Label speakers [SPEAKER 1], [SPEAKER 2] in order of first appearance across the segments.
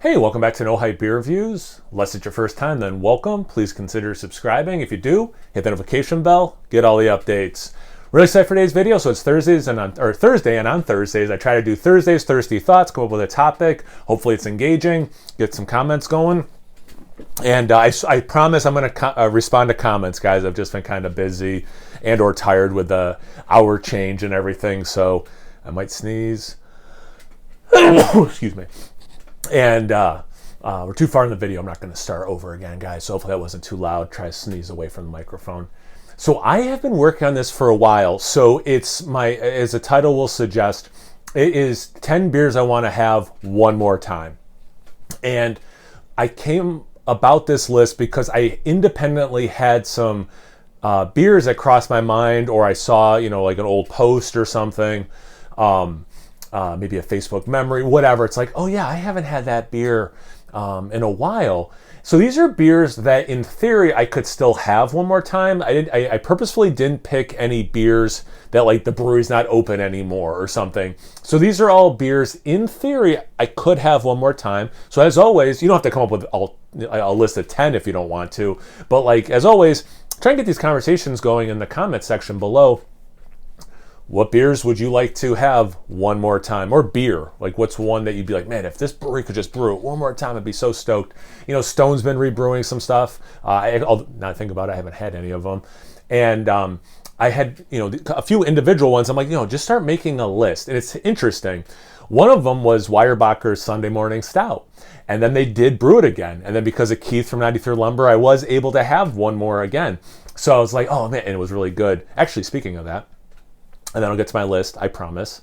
[SPEAKER 1] Hey, welcome back to No Hype Beer Reviews. Unless it's your first time, then welcome. Please consider subscribing. If you do, hit the notification bell, get all the updates. Really excited for today's video. So it's Thursday, and on Thursdays I try to do Thursdays Thirsty Thoughts, come up with a topic. Hopefully it's engaging, get some comments going. And I promise I'm going to respond to comments, guys. I've just been kind of busy and or tired with the hour change and everything, so I might sneeze. Excuse me. And we're too far in the video. I'm not going to start over again, guys. So hopefully that wasn't too loud. Try to sneeze away from the microphone. So I have been working on this for a while. So it's as the title will suggest, it is 10 beers I want to have one more time. And I came about this list because I independently had some beers that crossed my mind, or I saw, like an old post or something. Maybe a Facebook memory, whatever. It's like, oh yeah, I haven't had that beer in a while. So these are beers that in theory I could still have one more time. I purposefully didn't pick any beers that like the brewery's not open anymore or something. So these are all beers in theory I could have one more time. So as always, you don't have to come up with a list of 10 if you don't want to. But like as always, try and get these conversations going in the comment section below. What beers would you like to have one more time? Or beer. Like what's one that you'd be like, man, if this brewery could just brew it one more time, I'd be so stoked. Stone's been rebrewing some stuff. Now I think about it, I haven't had any of them. And I had, a few individual ones. I'm like, just start making a list. And it's interesting. One of them was Weyerbacher's Sunday Morning Stout. And then they did brew it again. And then because of Keith from 93 Lumber, I was able to have one more again. So I was like, oh man, and it was really good. Actually, speaking of that, and then I'll get to my list, I promise.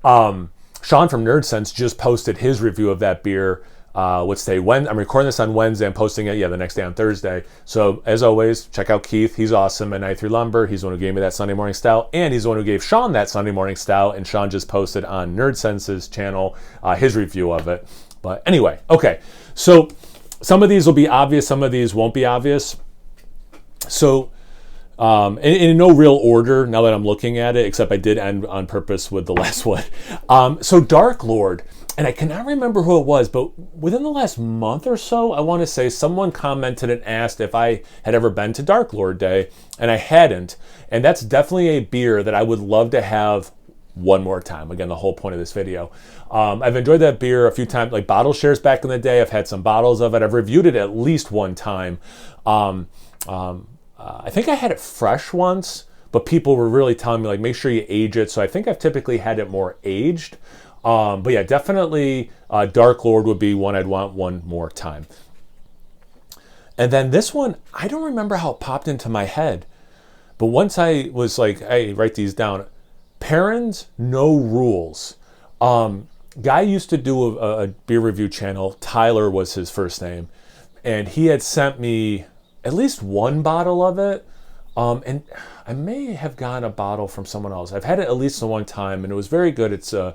[SPEAKER 1] Sean from Nerd Sense just posted his review of that beer. Let's say when I'm recording this on Wednesday, I'm posting it the next day on Thursday. So as always, check out Keith. He's awesome at 93 Lumber. He's the one who gave me that Sunday Morning Stout, and he's the one who gave Sean that Sunday Morning Stout. And Sean just posted on Nerd Sense's channel his review of it. But anyway, okay. So some of these will be obvious, some of these won't be obvious. So. In no real order now that I'm looking at it, except I did end on purpose with the last one. So Dark Lord, and I cannot remember who it was, but within the last month or so, I want to say someone commented and asked if I had ever been to Dark Lord Day, and I hadn't. And that's definitely a beer that I would love to have one more time. Again, the whole point of this video. I've enjoyed that beer a few times, like bottle shares back in the day. I've had some bottles of it. I've reviewed it at least one time. I think I had it fresh once, but people were really telling me, like, make sure you age it. So I think I've typically had it more aged. But yeah, definitely Dark Lord would be one I'd want one more time. And then this one, I don't remember how it popped into my head. But once I was like, hey, write these down. Perrin's No Rules. Guy used to do a beer review channel. Tyler was his first name. And he had sent me at least one bottle of it, and I may have gotten a bottle from someone else. I've had it at least one time, and it was very good. It's a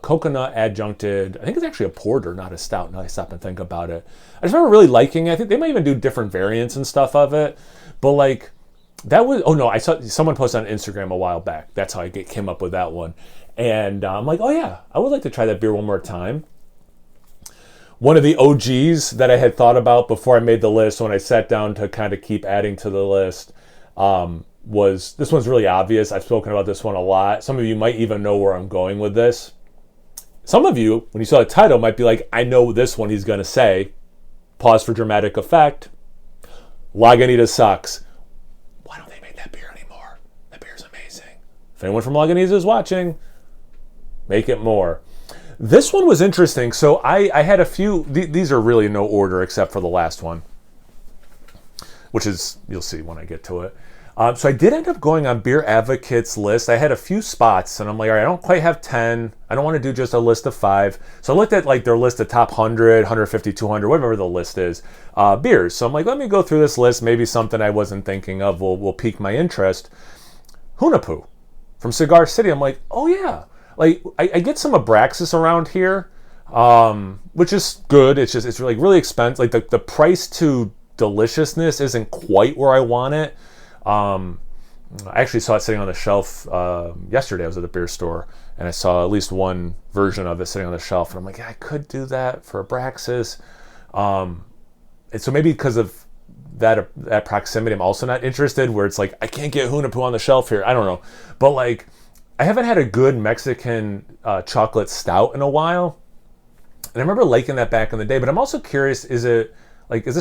[SPEAKER 1] coconut adjuncted, I think it's actually a porter, not a stout, now I stop and think about it. I just remember really liking it. I think they might even do different variants and stuff of it, but like, that was, I saw someone posted on Instagram a while back. That's how I came up with that one. And I'm like, oh yeah, I would like to try that beer one more time. One of the OGs that I had thought about before I made the list, when I sat down to kind of keep adding to the list, was, this one's really obvious. I've spoken about this one a lot. Some of you might even know where I'm going with this. Some of you, when you saw the title, might be like, I know this one he's going to say. Pause for dramatic effect. Lagunitas sucks. Why don't they make that beer anymore? That beer's amazing. If anyone from Lagunitas is watching, make it more. This one was interesting. So I had a few, these are really no order except for the last one, which is, you'll see when I get to it. So I did end up going on Beer Advocate's list. I had a few spots and I'm like, all right, I don't quite have 10. I don't want to do just a list of 5. So I looked at like their list of top 100, 150, 200, whatever the list is, beers. So I'm like, let me go through this list. Maybe something I wasn't thinking of will pique my interest. Hunahpu from Cigar City. I'm like, oh yeah. Like I get some Abraxas around here, which is good. It's just, it's really, really expensive. Like the price to deliciousness isn't quite where I want it. I actually saw it sitting on the shelf yesterday. I was at the beer store, and I saw at least one version of it sitting on the shelf, and I'm like, yeah, I could do that for Abraxas. And so maybe because of that proximity, I'm also not interested, where it's like, I can't get Hunahpu on the shelf here. I don't know. But like, I haven't had a good Mexican chocolate stout in a while. And I remember liking that back in the day, but I'm also curious, is it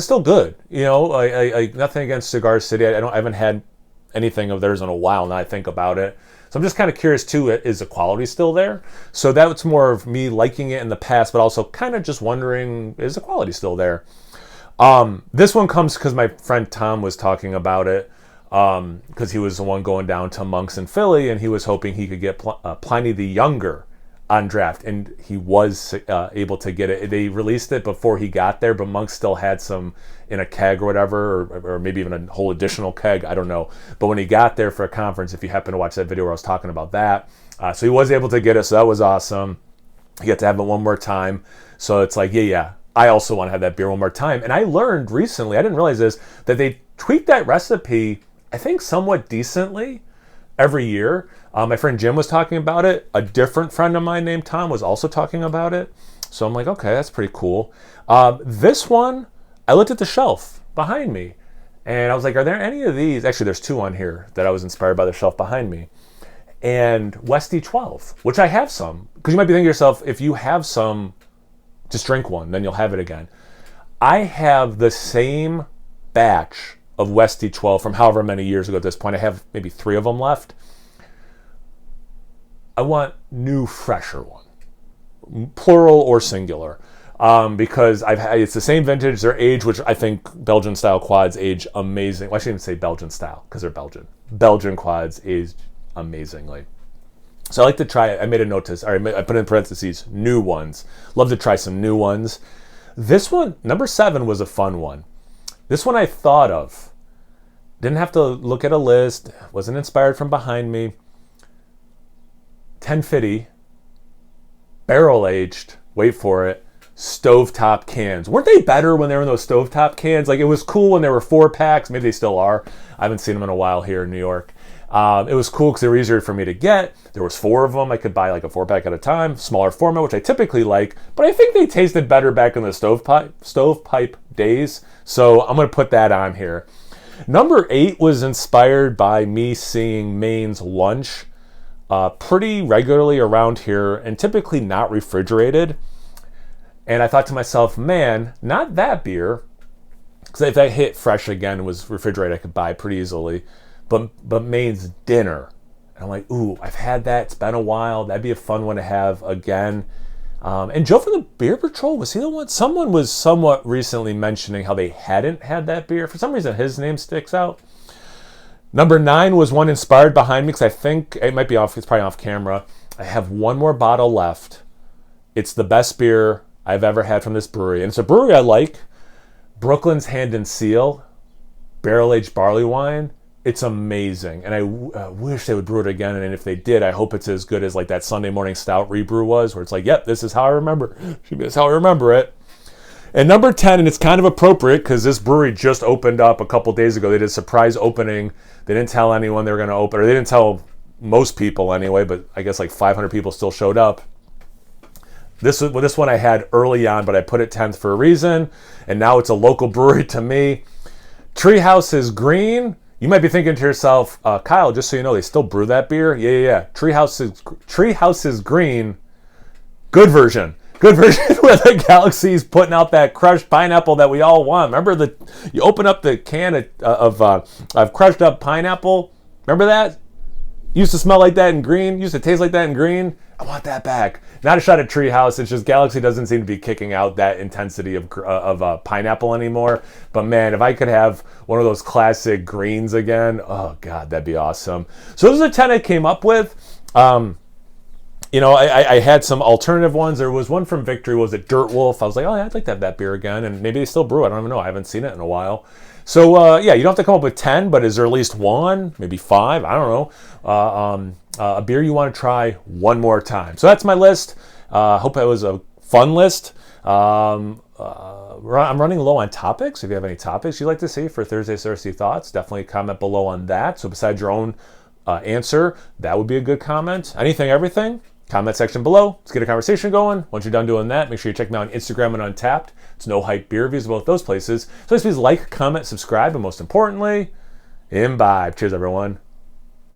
[SPEAKER 1] still good? You know, like nothing against Cigar City. I haven't had anything of theirs in a while now I think about it. So I'm just kind of curious too, is the quality still there? So that's more of me liking it in the past, but also kind of just wondering, is the quality still there? This one comes because my friend Tom was talking about it, because he was the one going down to Monk's in Philly, and he was hoping he could get Pliny the Younger on draft, and he was able to get it. They released it before he got there, but Monk still had some in a keg or whatever, or maybe even a whole additional keg, I don't know. But when he got there for a conference, if you happen to watch that video where I was talking about that, so he was able to get it, so that was awesome. He got to have it one more time, so it's like, yeah, I also want to have that beer one more time. And I learned recently, I didn't realize this, that they tweak that recipe, I think, somewhat decently every year. My friend Jim was talking about it. A different friend of mine named Tom was also talking about it. So I'm like, okay, that's pretty cool. This one, I looked at the shelf behind me, and I was like, are there any of these? Actually, there's two on here that I was inspired by the shelf behind me. And Westy 12, which I have some. Because you might be thinking to yourself, if you have some, just drink one, then you'll have it again. I have the same batch of Westy 12 from however many years ago at this point. I have maybe 3 of them left. I want new, fresher one, plural or singular, because it's the same vintage. Their age, which I think Belgian style quads age amazing. Well, I shouldn't even say Belgian style because they're Belgian. Belgian quads age amazingly. So I like to try it. I made a note to, or I put in parentheses, new ones. Love to try some new ones. This one, number 7, was a fun one. This one I thought of. Didn't have to look at a list. Wasn't inspired from behind me. 1050, barrel aged, wait for it, stovetop cans. Weren't they better when they were in those stovetop cans? Like, it was cool when they were 4-packs. Maybe they still are. I haven't seen them in a while here in New York. It was cool because they were easier for me to get. There was 4 of them. I could buy like a 4-pack at a time, smaller format, which I typically like, but I think they tasted better back in the stovepipe days. So I'm going to put that on here. Number 8 was inspired by me seeing Maine's Lunch pretty regularly around here, and typically not refrigerated. And I thought to myself, man, not that beer, because if that hit fresh again and was refrigerated, I could buy pretty easily. But Maine's Dinner. And I'm like, ooh, I've had that. It's been a while. That'd be a fun one to have again. And Joe from the Beer Patrol, was he the one? Someone was somewhat recently mentioning how they hadn't had that beer. For some reason, his name sticks out. Number 9 was one inspired behind me, because I think it might be off. It's probably off camera. I have one more bottle left. It's the best beer I've ever had from this brewery. And it's a brewery I like. Brooklyn's Hand and Seal barrel-aged barley wine. It's amazing, and I wish they would brew it again, and if they did, I hope it's as good as like that Sunday Morning Stout rebrew was, where it's like, yep, this is how I remember. This is how I remember it. And number 10, and it's kind of appropriate because this brewery just opened up a couple days ago. They did a surprise opening. They didn't tell anyone they were going to open, or they didn't tell most people anyway, but I guess like 500 people still showed up. This one I had early on, but I put it 10th for a reason, and now it's a local brewery to me. Treehouse is Green. You might be thinking to yourself, Kyle, just so you know, they still brew that beer? Yeah. Treehouse is Green. Good version. Good version where the Galaxy's putting out that crushed pineapple that we all want. Remember you open up the can of crushed up pineapple? Remember that? Used to smell like that in green. Used to taste like that in green. I want that back. Not a shot at Treehouse. It's just Galaxy doesn't seem to be kicking out that intensity of pineapple anymore. But man, if I could have one of those classic greens again, oh God, that'd be awesome. So those are the 10 I came up with. I had some alternative ones. There was one from Victory. Was it Dirt Wolf? I was like, oh yeah, I'd like to have that beer again. And maybe they still brew it. I don't even know. I haven't seen it in a while. So you don't have to come up with 10, but is there at least 1, maybe 5? I don't know. A beer you want to try one more time. So that's my list. Hope it was a fun list. I'm running low on topics. If you have any topics you'd like to see for Thursday Thirsty Thoughts, definitely comment below on that. So besides your own answer, that would be a good comment. Anything, everything, comment section below. Let's get a conversation going. Once you're done doing that, make sure you check me out on Instagram and Untapped. It's No Hype Beer Reviews, both those places. So please like, comment, subscribe, and most importantly, imbibe. Cheers, everyone.